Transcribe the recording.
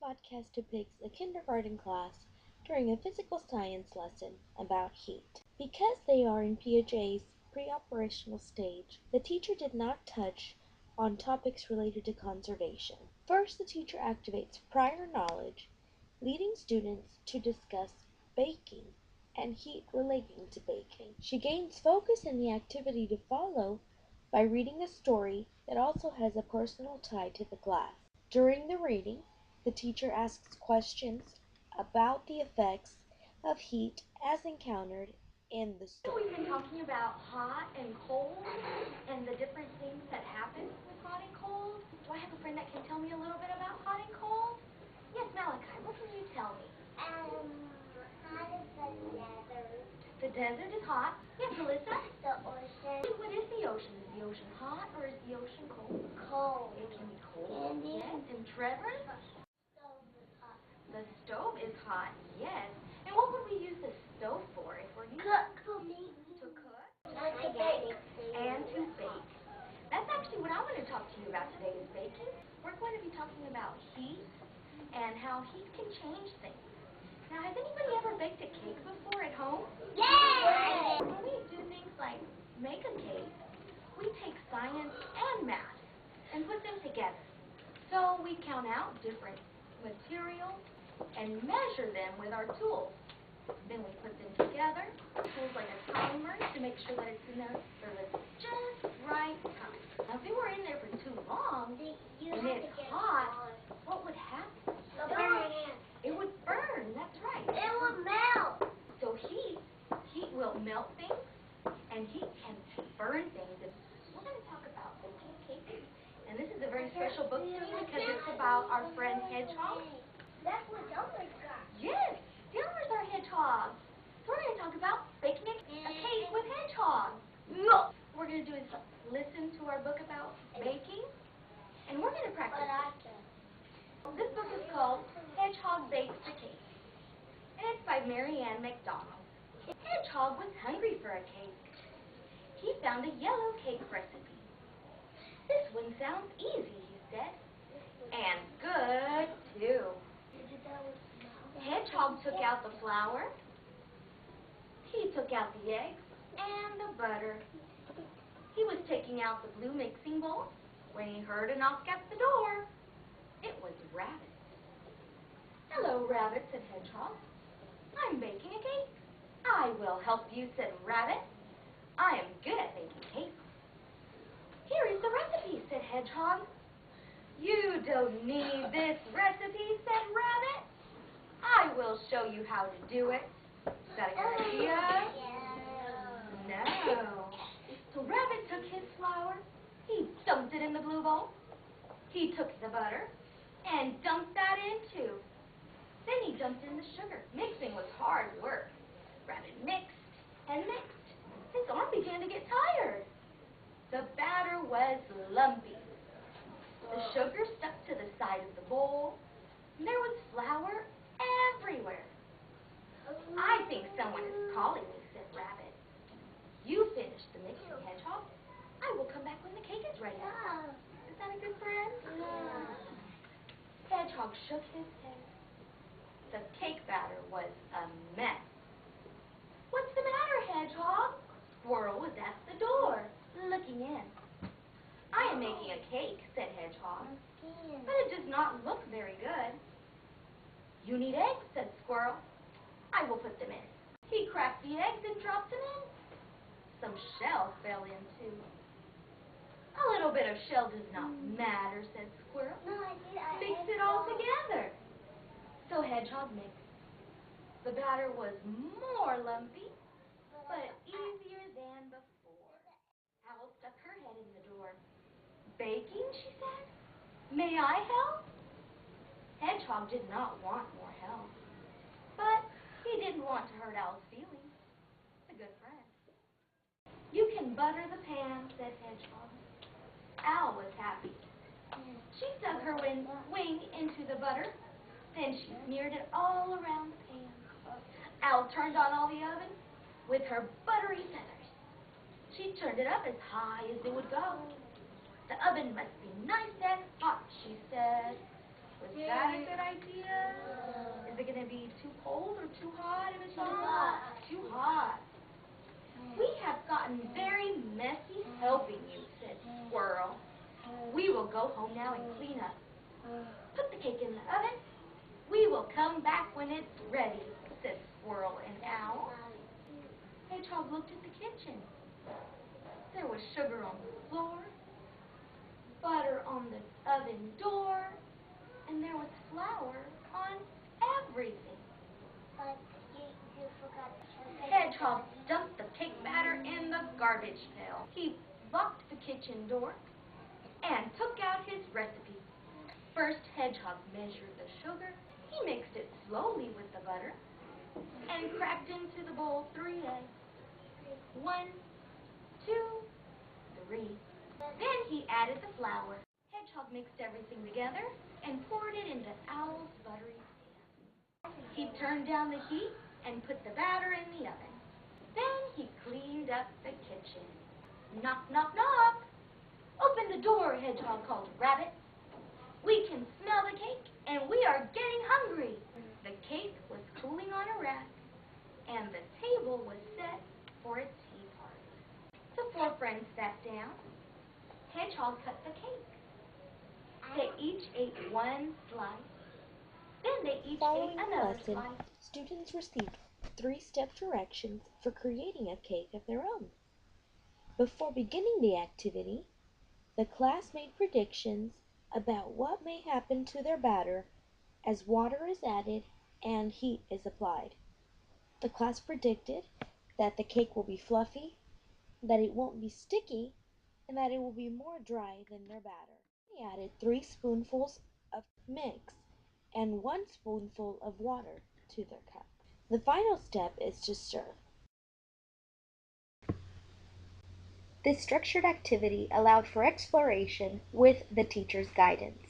Vodcast depicts a kindergarten class during a physical science lesson about heat. Because they are in PHA's pre-operational stage, the teacher did not touch on topics related to conservation. First, the teacher activates prior knowledge, leading students to discuss baking and heat relating to baking. She gains focus in the activity to follow by reading a story that also has a personal tie to the class. During the reading, the teacher asks questions about the effects of heat as encountered in the story. We've been talking about hot and cold and the different things that happen with hot and cold. Do I have a friend that can tell me a little bit about hot and cold? Yes, Malachi, what can you tell me? Hot is the desert. The desert is hot. Yes, Melissa? The ocean. What is the ocean? Is the ocean hot or is the ocean cold? Cold. It can be cold. Candy. Yes, and Trevor? Stove is hot. The stove is hot, yes. And what would we use the stove for if we're using Cook for me. to cook? To bake. And to bake. That's actually what I want to talk to you about today is baking. We're going to be talking about heat and how heat can change things. Now, has anybody ever baked a cake before at home? Yeah. When we do things like make a cake, we take science and math and put them together. So we count out different materials and measure them with our tools. Then we put them together, tools like a timer to make sure that it's in there for the just right time. Now, if it were in there for too long and it's hot, what would happen? It would burn, that's right. It would melt. So heat will melt things, and heat can burn things. We're going to talk about baking cake, and this is a very special book to me because it's about our friend Hedgehog. That's what Elmer's got. Yes, Gessler's our hedgehog. So we're going to talk about baking a cake with Hedgehog. No. What we're going to do is listen to our book about baking, and we're going to practice. This book is called Hedgehog Bakes a Cake, and it's by Mary Ann McDonald. Hedgehog was hungry for a cake. He found a yellow cake recipe. This one sounds easy, he said, and good, too. Hedgehog took out the flour, he took out the eggs, and the butter. He was taking out the blue mixing bowl when he heard a knock at the door. It was Rabbit. Hello, Rabbit, said Hedgehog. I'm baking a cake. I will help you, said Rabbit. I am good at baking cakes. Here is the recipe, said Hedgehog. You don't need this recipe, said Rabbit. I will show you how to do it. Is that a good idea? No. So Rabbit took his flour. He dumped it in the blue bowl. He took the butter and dumped that in too. Then he dumped in the sugar. Mixing was hard work. Rabbit mixed and mixed. His arm began to get tired. The batter was lumpy. The sugar stuck to the side of the bowl. And there was flour everywhere. I think someone is calling me, said Rabbit. You finish the mixing, Hedgehog. I will come back when the cake is ready. Is that a good friend? Hedgehog shook his head. The cake batter was a mess. What's the matter, Hedgehog? Squirrel was at the door, looking in. I am making a cake, said Hedgehog, but it does not look very good. You need eggs, said Squirrel. I will put them in. He cracked the eggs and dropped them in. Some shell fell in too. A little bit of shell does not matter, said Squirrel. Mix it all together. So Hedgehog mixed. The batter was more lumpy, but easier than before. Owl stuck her head in the door. Baking, she said. May I help? Hedgehog did not want more help, but he didn't want to hurt Owl's feelings. A good friend. You can butter the pan, said Hedgehog. Owl was happy. She stuck her wing into the butter. Then she smeared it all around the pan. Owl turned on all the oven with her buttery feathers. She turned it up as high as it would go. The oven must be nice and hot, she said. Was that a good idea? Is it going to be too cold or too hot in a Too hot. Too hot. We have gotten very messy helping you, said Squirrel. We will go home now and clean up. Put the cake in the oven. We will come back when it's ready, said Squirrel and Owl. Hedgehog looked at the kitchen. There was sugar on the floor, butter on the oven door, and there was flour on everything. But you forgot to Hedgehog dumped the cake batter in the garbage pail. He locked the kitchen door and took out his recipe. First, Hedgehog measured the sugar. He mixed it slowly with the butter and cracked into the bowl 3 eggs. 1, 2, 3. Then he added the flour. Hedgehog mixed everything together and poured it into Owl's buttery pan. He turned down the heat and put the batter in the oven. Then he cleaned up the kitchen. Knock, knock, knock. Open the door, Hedgehog called Rabbit. We can smell the cake and we are getting hungry. The cake was cooling on a rack and the table was set for a tea party. The 4 friends sat down. Hedgehog cut the cake. They each ate 1 slice. Then they each Following ate the another lesson, slice. students received 3-step directions for creating a cake of their own. Before beginning the activity, the class made predictions about what may happen to their batter as water is added and heat is applied. The class predicted that the cake will be fluffy, that it won't be sticky, and that it will be more dry than their batter. They added 3 spoonfuls of mix and 1 spoonful of water to their cup. The final step is to stir. This structured activity allowed for exploration with the teacher's guidance.